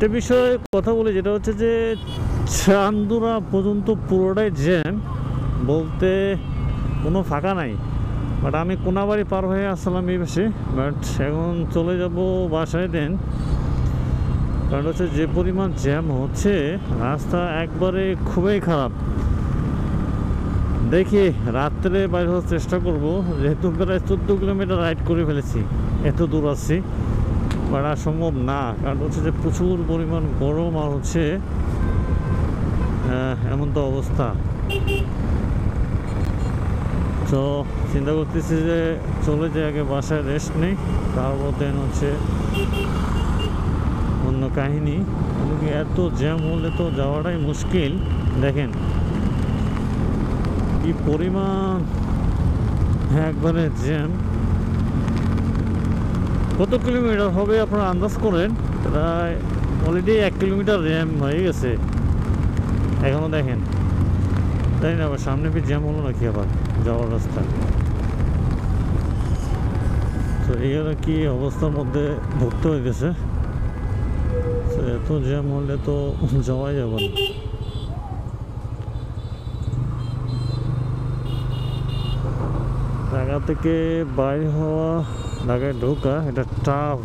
একটা বিষয়ে কথা বলি, যেটা হচ্ছে যে চান্দুরা পর্যন্ত পুরোটাই জ্যাম, বলতে কোনো ফাঁকা নাই। বাট আমি কোনাবাড়ি পার হয়ে আসলাম এই পাশে, বাট এখন চলে যাব বাসায় দেন। কারণ হচ্ছে যে পরিমাণ জ্যাম হচ্ছে, রাস্তা একবারে খুবই খারাপ। দেখি রাত্রে বাইরে হওয়ার চেষ্টা করব, যেহেতু প্রায় 14 কিলোমিটার রাইড করে ফেলেছি, এত দূর আসছি। বাট আর সম্ভব না, কারণ হচ্ছে যে প্রচুর পরিমাণ গরম, আর হচ্ছে এমন তো অবস্থা। তো চিন্তা করতেছি যে চলে যে আগে বাসায় রেস্ট নেই, তারপর দেন হচ্ছে অন্য কাহিনী। কিন্তু এত জ্যাম হলে তো যাওয়াটাই মুশকিল। দেখেন কি পরিমাণ একবারে জ্যাম। কত কিলোমিটার হবে আপনারা আন্দাজ করেন? প্রায় অলরেডি 1 কিলোমিটার জ্যাম হয়ে গেছে এখনো। দেখেন, তাই না? আবার সামনে কি জ্যাম হলো নাকি আবার যাওয়ার রাস্তা? তো এই কি অবস্থার মধ্যে ভুগতে হয়ে গেছে। এত জ্যাম হলে তো যাওয়াই যাবে না। ঢাকা থেকে বাইরে হওয়া, ঢাকায় ঢোকা, এটা টাফ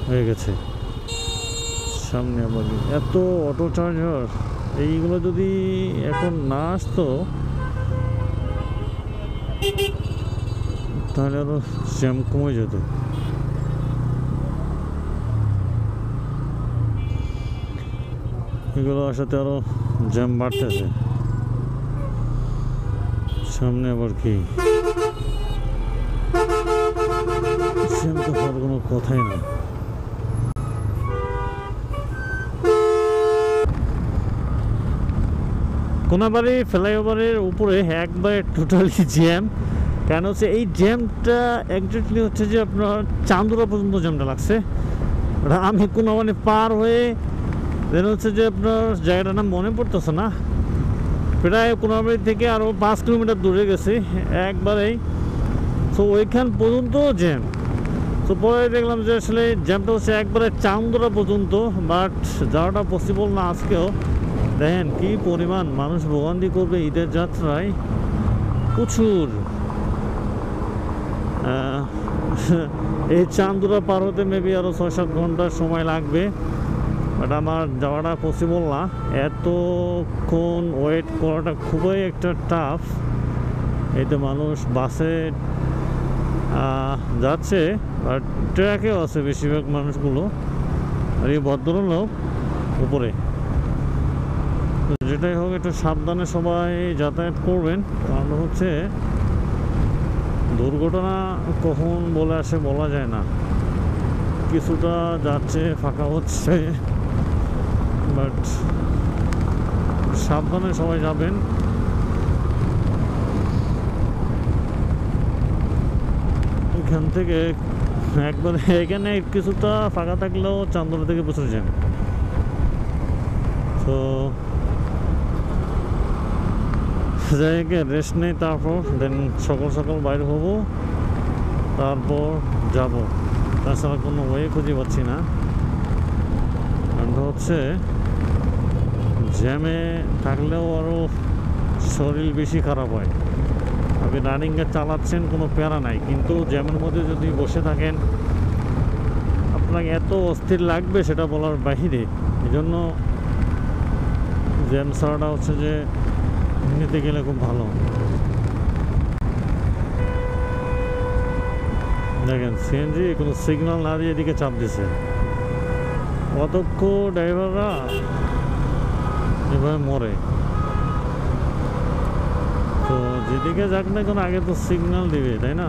হয়ে গেছে। সামনে আবার এত অটো চার্জার, এইগুলো যদি এখন না আসতো তাহলে আরো জ্যাম কমে যেত। এগুলো আসাতে আরো জ্যাম বাড়তেছে। সামনে আবার কি জ্যাম তো হওয়ার কোনো কথাই না। কোনাবাড়ি ফ্লাইওভারের উপরে একবারে টোটালি জ্যাম। কেন হচ্ছে এই জ্যামটা একজাক্টলি হচ্ছে যে আপনার চান্দুরা পর্যন্ত জ্যামটা লাগছে। আমি কোনাবাড়ি পার হয়ে দেন হচ্ছে যে আপনার জায়গাটার নাম মনে পড়তেছে না, প্রায় কোনাবাড়ি থেকে আরও 5 কিলোমিটার দূরে গেছি একবারেই। তো ওইখান পর্যন্ত জ্যাম। তো পরে দেখলাম যে আসলে জ্যামটা হচ্ছে একবারে চান্দুরা পর্যন্ত, বাট যাওয়াটা পসিবল না আজকেও। দেখেন কি পরিমাণ মানুষ ভোগান্তি করবে ঈদের যাত্রায়, প্রচুর। এই চান্দুরা পার হতে মেবি আরও 6-7 ঘন্টার সময় লাগবে, বাট আমার যাওয়াটা পসিবল না। এতক্ষণ ওয়েট করাটা খুবই একটা টাফ। এই তো মানুষ বাসে যাচ্ছে, বাট ট্রাকেও আছে বেশিরভাগ মানুষগুলো। আর এই ভদ্রলোক উপরে। যেটাই হোক, একটু সাবধানে সবাই যাতায়াত করবেন, কারণ হচ্ছে দুর্ঘটনা কখন বলে আসে বলা যায় না। কিছুটা যাচ্ছে, ফাঁকা হচ্ছে, বাট সাবধানে সবাই যাবেন। এখান থেকে একবারে এখানে কিছুটা ফাঁকা থাকলেও চান্দুরা থেকে প্রচুর জ্যাম। তো জায়গায় রেস্ট নেই, তারপর দেন সকাল সকাল বাইরে হবো, তারপর যাব। তাছাড়া কোনো ওয়ে খুঁজে পাচ্ছি না। কারণ হচ্ছে জ্যামে থাকলেও আরও শরীর বেশি খারাপ হয়। আপনি রানিংয়ে চালাচ্ছেন কোনো প্যারা নাই, কিন্তু জ্যামের মধ্যে যদি বসে থাকেন আপনাকে এত অস্থির লাগবে সেটা বলার বাহিরে। এই জন্য জ্যাম ছাড়াটা হচ্ছে যে নিতে গেলে খুব ভালো। দেখেন সিএনজি কোনো সিগন্যাল না দিয়ে এদিকে চাপ দিছে। অদক্ষ ড্রাইভাররা এভাবে মরে। তো যেদিকে যাক না কেন আগে তো সিগন্যাল দিবে, তাই না?